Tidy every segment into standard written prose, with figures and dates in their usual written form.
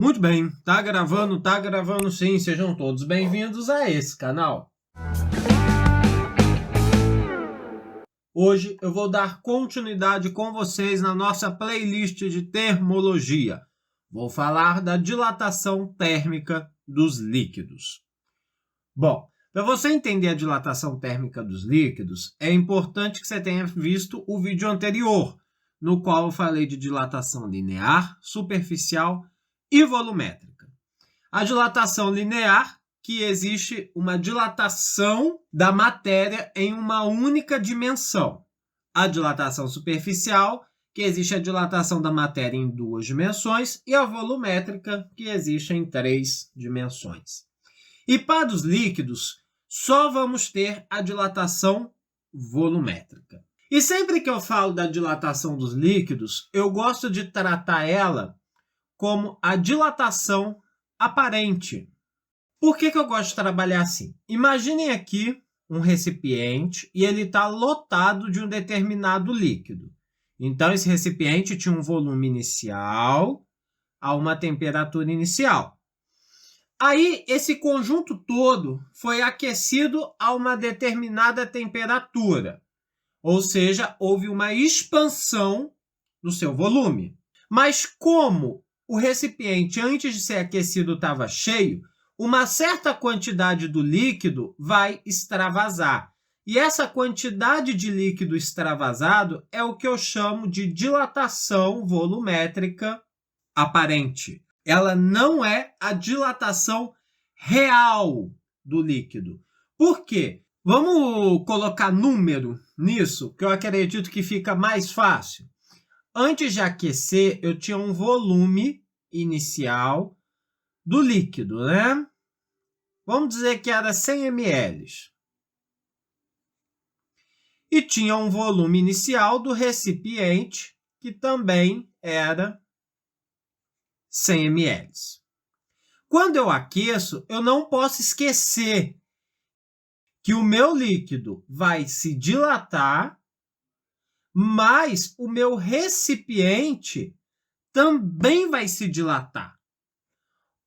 Muito bem, tá gravando sim, sejam todos bem-vindos a esse canal. Hoje eu vou dar continuidade com vocês na nossa playlist de termologia. Vou falar da dilatação térmica dos líquidos. Bom, para você entender a dilatação térmica dos líquidos, é importante que você tenha visto o vídeo anterior, no qual eu falei de dilatação linear, superficial e volumétrica. A dilatação linear, que existe uma dilatação da matéria em uma única dimensão. A dilatação superficial, que existe a dilatação da matéria em duas dimensões, e a volumétrica, que existe em três dimensões. E para os líquidos, só vamos ter a dilatação volumétrica. E sempre que eu falo da dilatação dos líquidos, eu gosto de tratar ela como a dilatação aparente. Por que eu gosto de trabalhar assim? Imaginem aqui um recipiente e ele está lotado de um determinado líquido. Então, esse recipiente tinha um volume inicial a uma temperatura inicial. Aí, esse conjunto todo foi aquecido a uma determinada temperatura. Ou seja, houve uma expansão no seu volume. Mas como o recipiente, antes de ser aquecido, estava cheio, uma certa quantidade do líquido vai extravasar. E essa quantidade de líquido extravasado é o que eu chamo de dilatação volumétrica aparente. Ela não é a dilatação real do líquido. Por quê? Vamos colocar número nisso, que eu acredito que fica mais fácil. Antes de aquecer, eu tinha um volume inicial do líquido, né? Vamos dizer que era 100 ml. E tinha um volume inicial do recipiente, que também era 100 ml. Quando eu aqueço, eu não posso esquecer que o meu líquido vai se dilatar, mas o meu recipiente também vai se dilatar.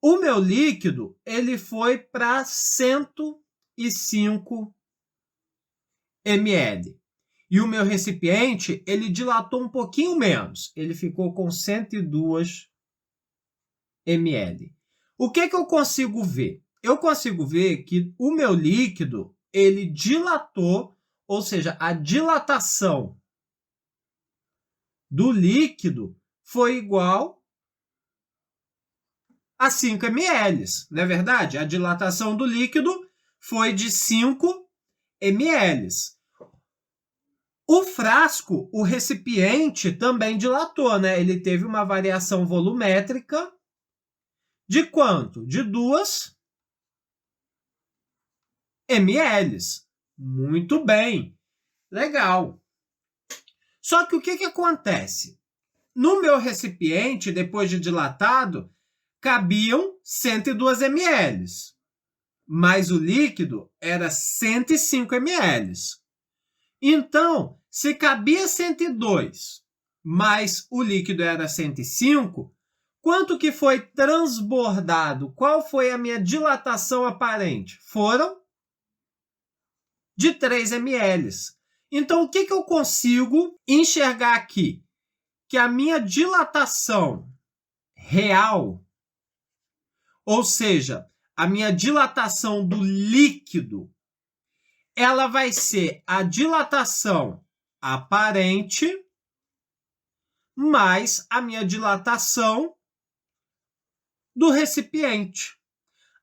O meu líquido, ele foi para 105 ml. E o meu recipiente, ele dilatou um pouquinho menos. Ele ficou com 102 ml. O que eu consigo ver? Eu consigo ver que o meu líquido, ele dilatou, ou seja, a dilatação do líquido foi igual a 5 ml, não é verdade? A dilatação do líquido foi de 5 ml. O frasco, o recipiente, também dilatou, né? Ele teve uma variação volumétrica de quanto? De 2 ml. Muito bem. Legal. Só que o que acontece? No meu recipiente, depois de dilatado, cabiam 102 ml, mas o líquido era 105 ml. Então, se cabia 102, mas o líquido era 105, quanto que foi transbordado? Qual foi a minha dilatação aparente? Foram de 3 ml. Então, o que eu consigo enxergar aqui? Que a minha dilatação real, ou seja, a minha dilatação do líquido, ela vai ser a dilatação aparente mais a minha dilatação do recipiente.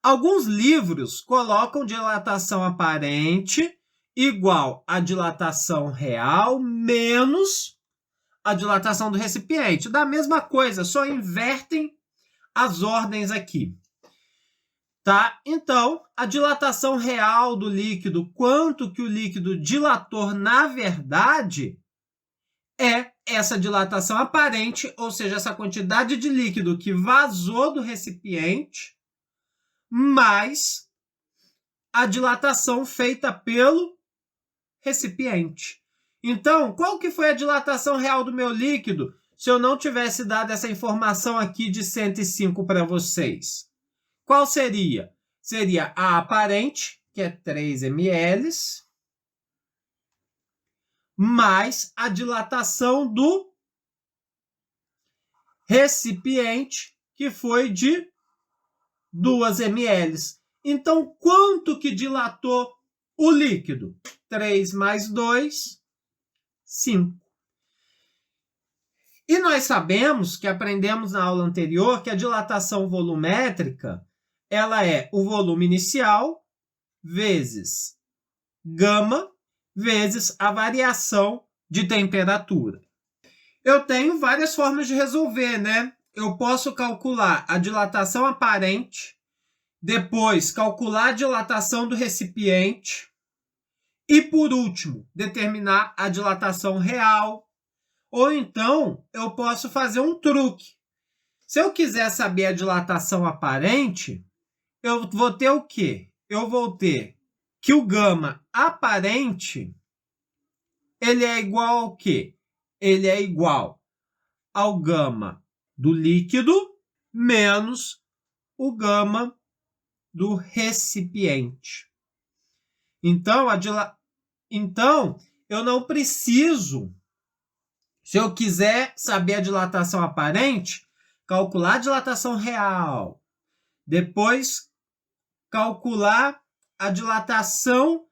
Alguns livros colocam dilatação aparente igual a dilatação real menos a dilatação do recipiente. Da mesma coisa, só invertem as ordens aqui. Tá? Então, a dilatação real do líquido, quanto que o líquido dilatou na verdade, é essa dilatação aparente, ou seja, essa quantidade de líquido que vazou do recipiente, mais a dilatação feita pelo recipiente. Então, qual que foi a dilatação real do meu líquido? se eu não tivesse dado essa informação aqui de 105 para vocês? Qual seria? Seria a aparente, que é 3 ml, mais a dilatação do recipiente, que foi de 2 ml. Então, quanto que dilatou o líquido? 3 mais 2, 5. E nós sabemos, que aprendemos na aula anterior, que a dilatação volumétrica ela é o volume inicial vezes gama vezes a variação de temperatura. Eu tenho várias formas de resolver, né? Eu posso calcular a dilatação aparente, depois calcular a dilatação do recipiente e, por último, determinar a dilatação real. Ou então, eu posso fazer um truque. Se eu quiser saber a dilatação aparente, eu vou ter o quê? Eu vou ter que o gama aparente, ele é igual ao quê? Ele é igual ao gama do líquido menos o gama do recipiente. Então, eu não preciso, se eu quiser saber a dilatação aparente, calcular a dilatação real. Depois, calcular a dilatação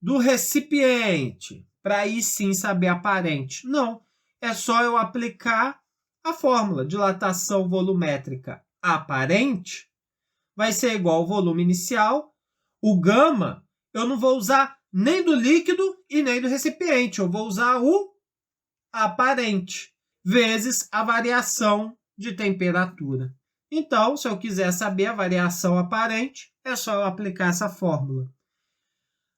do recipiente, para aí sim saber a aparente. Não, é só eu aplicar a fórmula. Dilatação volumétrica aparente vai ser igual ao volume inicial. O gama, eu não vou usar nem do líquido e nem do recipiente. Eu vou usar o aparente, vezes a variação de temperatura. Então, se eu quiser saber a variação aparente, é só eu aplicar essa fórmula.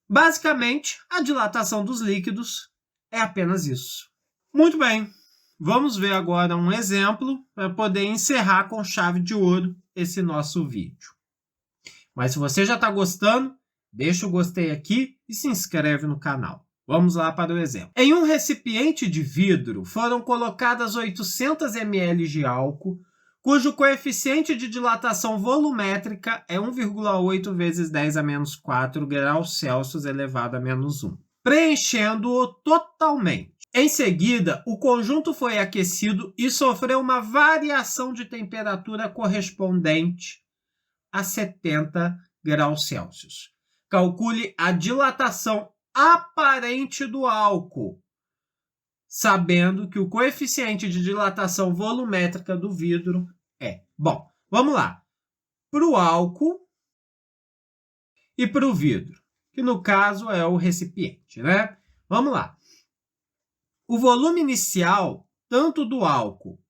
Basicamente, a dilatação dos líquidos é apenas isso. Muito bem, vamos ver agora um exemplo para poder encerrar com chave de ouro esse nosso vídeo. Mas se você já está gostando, deixa o gostei aqui e se inscreve no canal. Vamos lá para o exemplo. Em um recipiente de vidro foram colocadas 800 ml de álcool, cujo coeficiente de dilatação volumétrica é 1,8 vezes 10 a menos 4 graus Celsius elevado a menos 1, preenchendo-o totalmente. Em seguida, o conjunto foi aquecido e sofreu uma variação de temperatura correspondente a 70 graus Celsius. Calcule a dilatação aparente do álcool, sabendo que o coeficiente de dilatação volumétrica do vidro é. Bom, vamos lá. Para o álcool e para o vidro, que no caso é o recipiente, né? Vamos lá. O volume inicial, tanto do álcool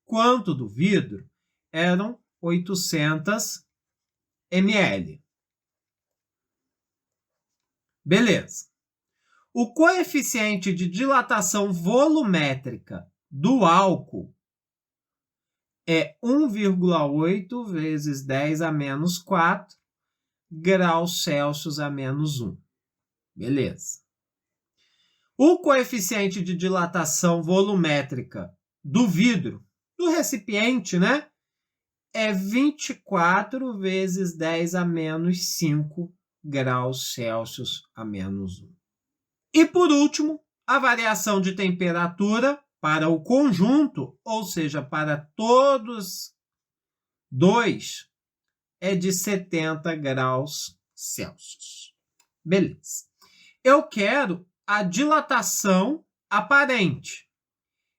quanto do vidro, eram 800 ml. Beleza. O coeficiente de dilatação volumétrica do álcool é 1,8 vezes 10 a menos 4 graus Celsius a menos 1. Beleza. O coeficiente de dilatação volumétrica do vidro, do recipiente, né? É 24 vezes 10 a menos 5 graus Celsius a menos 1. E, por último, a variação de temperatura para o conjunto, ou seja, para todos dois, é de 70 graus Celsius. Beleza. Eu quero a dilatação aparente.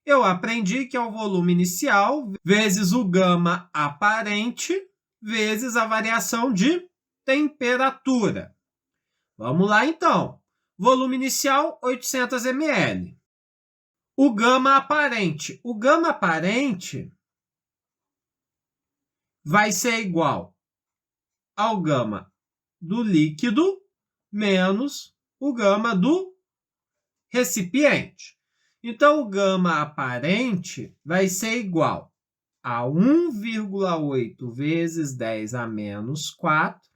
Eu aprendi que é o volume inicial vezes o gama aparente vezes a variação de temperatura. Vamos lá, então. Volume inicial, 800 ml. O gama aparente. O gama aparente vai ser igual ao gama do líquido menos o gama do recipiente. Então, o gama aparente vai ser igual a 1,8 vezes 10 a menos 4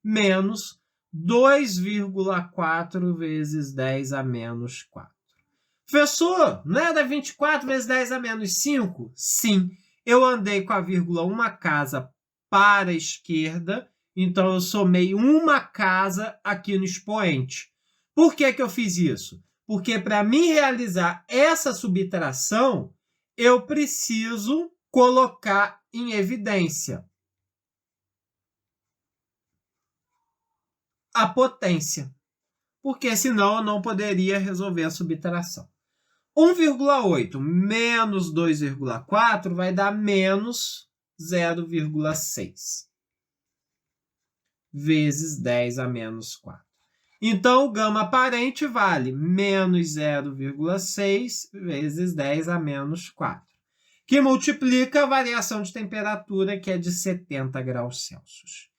menos 2,4 vezes 10 a menos 4. Professor, não era 24 vezes 10 a menos 5? Sim, eu andei com a vírgula uma casa para a esquerda, então eu somei uma casa aqui no expoente. Por que eu fiz isso? Porque para mim realizar essa subtração, eu preciso colocar em evidência a potência, porque senão eu não poderia resolver a subtração. 1,8 menos 2,4 vai dar menos 0,6 vezes 10 a menos 4. Então, o gama aparente vale menos 0,6 vezes 10 a menos 4, que multiplica a variação de temperatura, que é de 70 graus Celsius.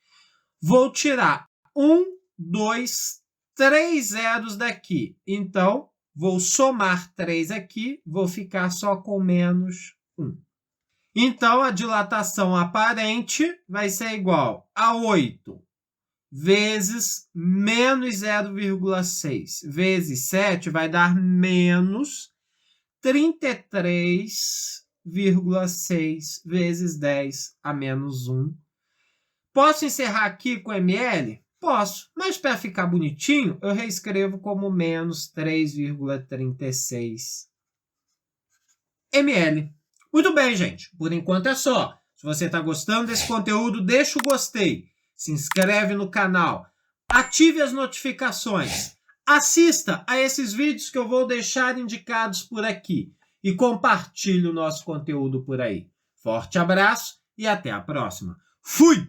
Vou tirar 1, 2, 3 zeros daqui. Então, vou somar 3 aqui, vou ficar só com menos 1. Então, a dilatação aparente vai ser igual a 8 vezes menos 0,6 vezes 7 vai dar menos 33,6 vezes 10 a menos 1. Posso encerrar aqui com ml? Posso, mas para ficar bonitinho, eu reescrevo como menos 3,36 ml. Muito bem, gente. Por enquanto é só. Se você está gostando desse conteúdo, deixa o gostei. Se inscreve no canal. Ative as notificações. Assista a esses vídeos que eu vou deixar indicados por aqui. E compartilhe o nosso conteúdo por aí. Forte abraço e até a próxima. Fui!